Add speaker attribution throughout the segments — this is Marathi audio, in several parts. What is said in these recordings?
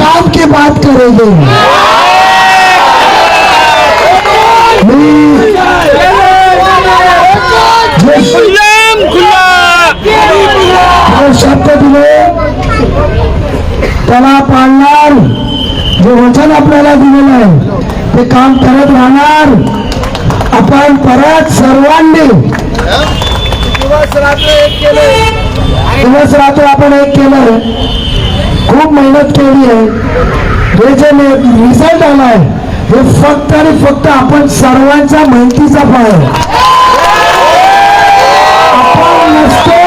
Speaker 1: काम की बात करेंगे। शब्द दिले त्याला पाळणार, जे वचन आपल्याला दिलेलं आहे ते काम करत राहणार। आपण परत सर्वांनी दिवस रात्र आपण एक केलं, खूप मेहनत केली आहे। हे जे रिझल्ट आलाय हे फक्त आणि फक्त आपण सर्वांच्या मेहनतीचा फळ आहे। आपण नसतो,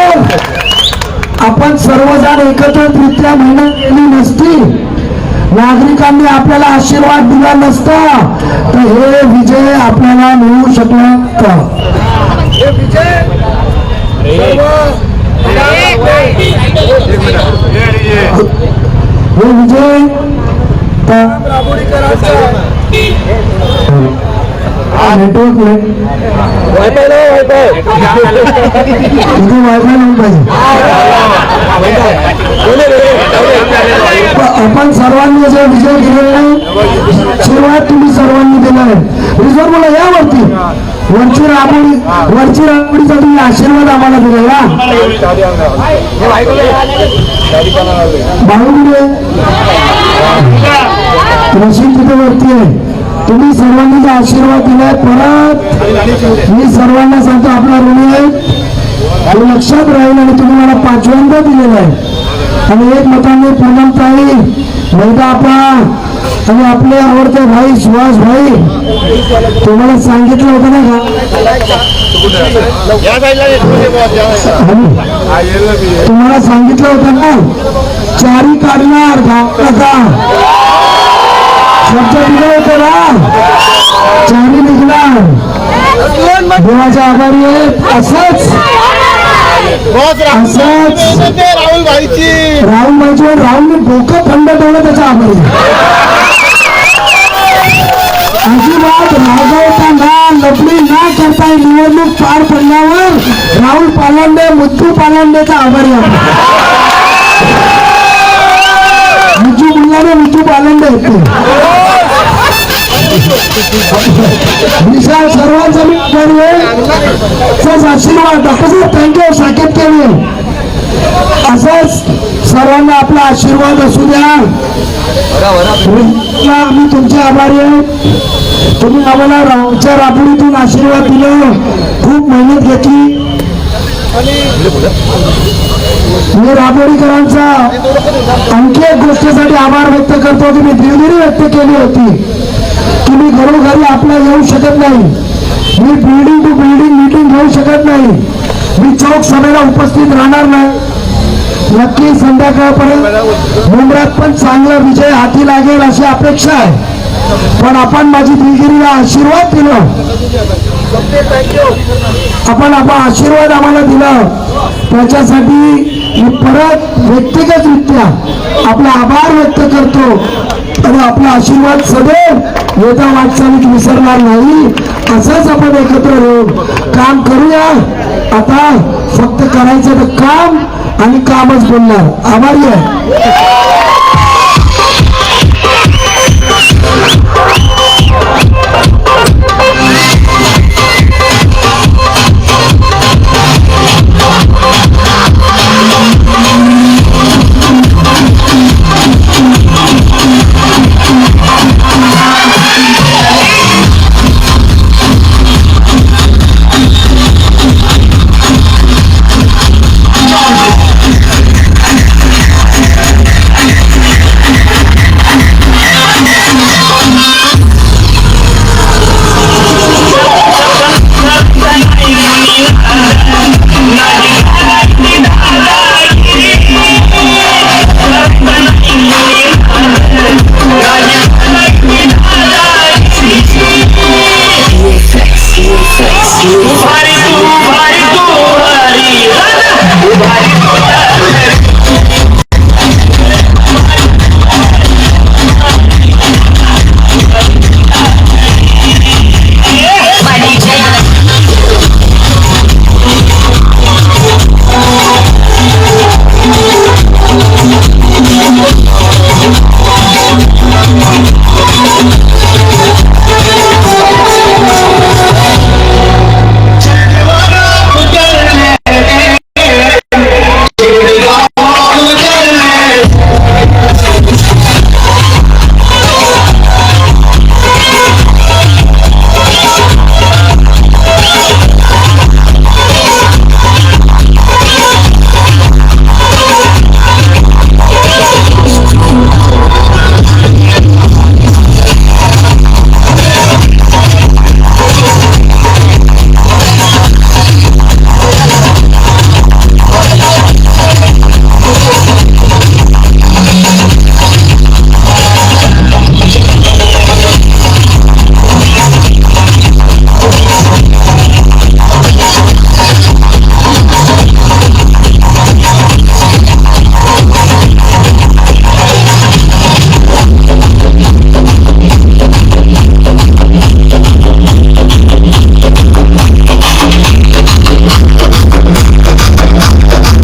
Speaker 1: आपण सर्वजण एकत्रितरित्या मेहनत केली नसती, नागरिकांनी आपल्याला आशीर्वाद दिला नसता तर हे विजय आपल्याला मिळू शकला नसता। हे विजय नेटवर्क वायफाय लावून पाहिजे। आपण सर्वांनी जे विजय केलेला आहे, सुरुवात तुम्ही सर्वांनी दिला आहे। रिझर्व मला यावरती वरची राबोडीचा तुम्ही आशीर्वाद आम्हाला दिलेला। बाळूमुळे रशीद तिथे वरती आहे, तुम्ही सर्वांनी जो आशीर्वाद दिलाय परत मी सर्वांना सांगतो आपला ऋणी आहे आणि लक्षात राहील। आणि तुम्ही मला 5व्यांदा दिलेला आहे आणि एक मताने पूर्णताई मैदा आपला आणि आपले आवडते भाई सुहास भाई, तुम्हाला सांगितलं होतं ना का, तुम्हाला सांगितलं होतं ना चारी काढणार गावाचा शब्द दिलं होतं ना, चारी निघणार। देवाचे आभारी आहेत। असंच राहुल भाईची राहुलने डोकं थंड ठेवलं, त्याचा आभारी। अजिबात रागवताना लपडी ना करता निवडणूक पार पडल्यावर राहुल पालांडे, मुत्तू पालांडेचा आभारी आहे। मुज्जू बोलणारे मुत्तू पालांडे होते। विशाल सर्वांचा मी आभारी आहे। आशीर्वाद डॉक्टर साहेब थँक्यू, साकेत केली असंच सर्वांना आपला आशीर्वाद असू द्या। आम्ही तुमचे आभारी आहे। तुम्ही आम्हाला रावच्या राबडीतून आशीर्वाद दिला, खूप मेहनत घेतली। मी राबोडीकरांचा आणखी एक गोष्टीसाठी आभार व्यक्त करतो। तुम्ही दिलगिरी व्यक्त केली होती की मी घरोघरी आपल्या येऊ शकत नाही, मी बिल्डिंग टू बिल्डिंग मीटिंग घेऊ शकत नाही, मी चौक सभेला उपस्थित राहणार नाही। नक्की संध्याकाळपर्यंत मुंबईत पण चांगला विजय हाती लागेल अशी अपेक्षा आहे। पण आपण माझी दिलगिरीला आशीर्वाद दिला, आपण आशीर्वाद आम्हाला दिला, त्याच्यासाठी मी परत व्यक्तिगतरित्या आपला आभार व्यक्त करतो आणि आपला आशीर्वाद सदैव येत्या वाटचालीत विसरणार नाही। असंच आपण एकत्र राहून काम करूया। आता फक्त करायचं तर काम आणि कामच बोलणार। आभारी आहे।